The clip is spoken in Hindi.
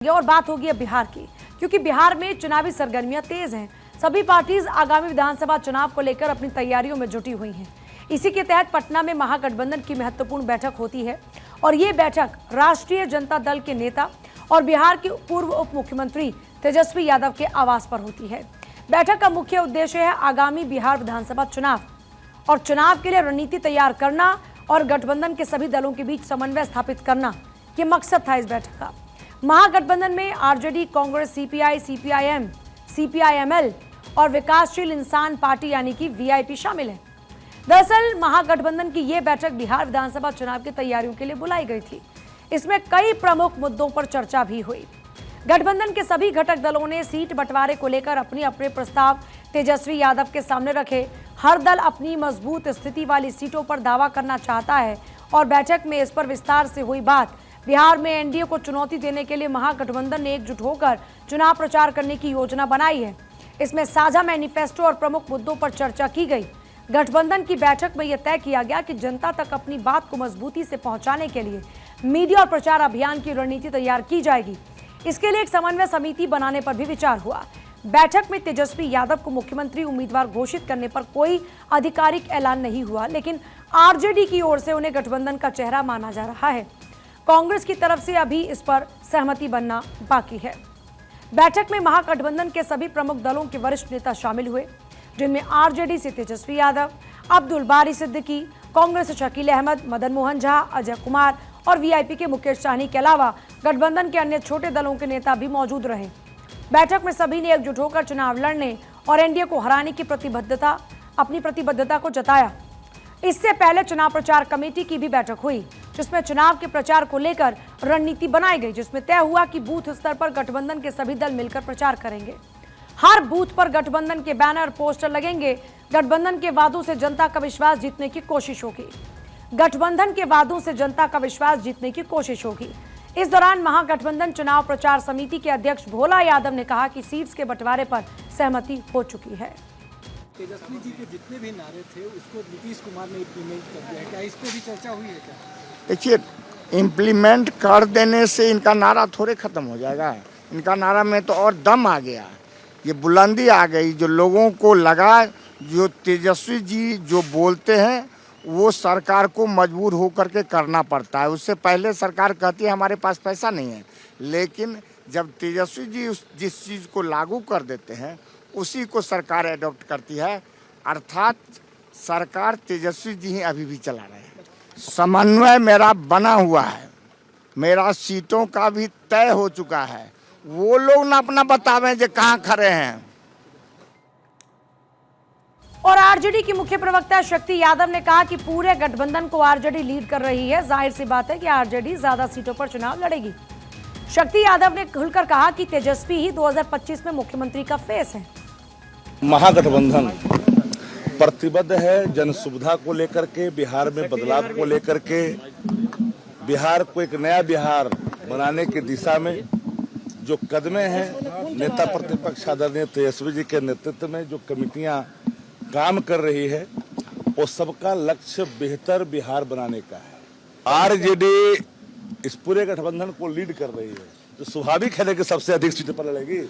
और बात होगी अब बिहार की, क्योंकि बिहार में चुनावी सरगर्मियां तेज हैं। सभी पार्टीज आगामी विधानसभा चुनाव को लेकर अपनी तैयारियों में जुटी हुई हैं। इसी के तहत पटना में महागठबंधन की महत्वपूर्ण बैठक होती है और ये बैठक राष्ट्रीय जनता दल के नेता और बिहार के पूर्व उप मुख्यमंत्री तेजस्वी यादव के आवास पर होती है। बैठक का मुख्य उद्देश्य है आगामी बिहार विधानसभा चुनाव और चुनाव के लिए रणनीति तैयार करना और गठबंधन के सभी दलों के बीच समन्वय स्थापित करना, ये मकसद था इस बैठक का। महागठबंधन में RJD, Congress, CPI, CPIM, CPIML और विकासशील इंसान पार्टी यानी कि वीआईपी शामिल है। दरअसल महागठबंधन की यह बैठक बिहार विधानसभा चुनाव की तैयारियों के लिए बुलाई गई थी। इसमें कई प्रमुख मुद्दों पर चर्चा भी हुई। गठबंधन के सभी घटक दलों ने सीट बंटवारे को लेकर अपने अपने प्रस्ताव तेजस्वी यादव के सामने रखे। हर दल अपनी मजबूत स्थिति वाली सीटों पर दावा करना चाहता है और बैठक में इस पर विस्तार से हुई बात। बिहार में एनडीए को चुनौती देने के लिए महागठबंधन ने एकजुट होकर चुनाव प्रचार करने की योजना बनाई है। इसमें साझा मैनिफेस्टो और प्रमुख मुद्दों पर चर्चा की गई। गठबंधन की बैठक में यह तय किया गया कि जनता तक अपनी बात को मजबूती से पहुंचाने के लिए मीडिया और प्रचार अभियान की रणनीति तैयार की जाएगी। इसके लिए एक समन्वय समिति बनाने पर भी विचार हुआ। बैठक में तेजस्वी यादव को मुख्यमंत्री उम्मीदवार घोषित करने पर कोई आधिकारिक ऐलान नहीं हुआ, लेकिन आरजेडी की ओर से उन्हें गठबंधन का चेहरा माना जा रहा है। कांग्रेस की तरफ से अभी इस पर सहमति बनना बाकी है। बैठक में महागठबंधन के सभी प्रमुख दलों के वरिष्ठ नेता शामिल हुए, जिनमें आरजेडी से तेजस्वी यादव, अब्दुल बारी सिद्दीकी, कांग्रेस से शकील अहमद, मदन मोहन झा, अजय कुमार और वीआईपी के मुकेश सहनी के अलावा गठबंधन के अन्य छोटे दलों के नेता भी मौजूद रहे। बैठक में सभी ने एकजुट होकर चुनाव लड़ने और एनडीए को हराने की अपनी प्रतिबद्धता को जताया। इससे पहले चुनाव प्रचार कमेटी की भी बैठक हुई, जिसमें चुनाव के प्रचार को लेकर रणनीति बनाई गई, जिसमें तय हुआ कि बूथ स्तर पर गठबंधन के सभी दल मिलकर प्रचार करेंगे। हर बूथ पर गठबंधन के बैनर, पोस्टर लगेंगे। गठबंधन के वादों से जनता का विश्वास जीतने की कोशिश होगी। गठबंधन के वादों से जनता का विश्वास जीतने की कोशिश होगी। इस दौरान महागठबंधन चुनाव प्रचार समिति के अध्यक्ष भोला यादव ने कहा कि सीट्स के बंटवारे पर सहमति हो चुकी है। तेजस्वी जी के जितने भी नारे थे उसको नीतीश कुमार ने इम्प्लीमेंट कर दिया है, क्या इस पे भी चर्चा हुई है क्या? देखिए, इम्प्लीमेंट कर देने से इनका नारा थोड़े खत्म हो जाएगा। इनका नारा में तो और दम आ गया, ये बुलंदी आ गई। जो लोगों को लगा जो तेजस्वी जी जो बोलते हैं वो सरकार को मजबूर होकर के करना पड़ता है। उससे पहले सरकार कहती है हमारे पास पैसा नहीं है, लेकिन जब तेजस्वी जी जिस चीज़ को लागू कर देते हैं उसी को सरकार एडॉप्ट करती है। अर्थात सरकार तेजस्वी जी ही अभी भी चला रहे हैं। समन्वय मेरा बना हुआ है, मेरा सीटों का भी तय हो चुका है। वो लोग ना अपना बतावें जो कहाँ खड़े हैं। और आरजेडी की मुख्य प्रवक्ता शक्ति यादव ने कहा कि पूरे गठबंधन को आरजेडी लीड कर रही है। जाहिर सी बात है कि आरजेडी ज्यादा सीटों पर चुनाव लड़ेगी। शक्ति यादव ने खुलकर कहा कि तेजस्वी ही 2025 में मुख्यमंत्री का फेस है। महागठबंधन प्रतिबद्ध है जन सुविधा को लेकर के, बिहार में बदलाव को लेकर के, बिहार को एक नया बिहार बनाने की दिशा में जो कदमें हैं नेता प्रतिपक्ष आदरणीय तेजस्वी जी के नेतृत्व में जो कमेटियां काम कर रही है, वो सबका लक्ष्य बेहतर बिहार बनाने का है। आरजेडी इस पूरे गठबंधन को लीड कर रही है, जो स्वाभाविक है कि सबसे अधिक सीटों पर लड़ेगी।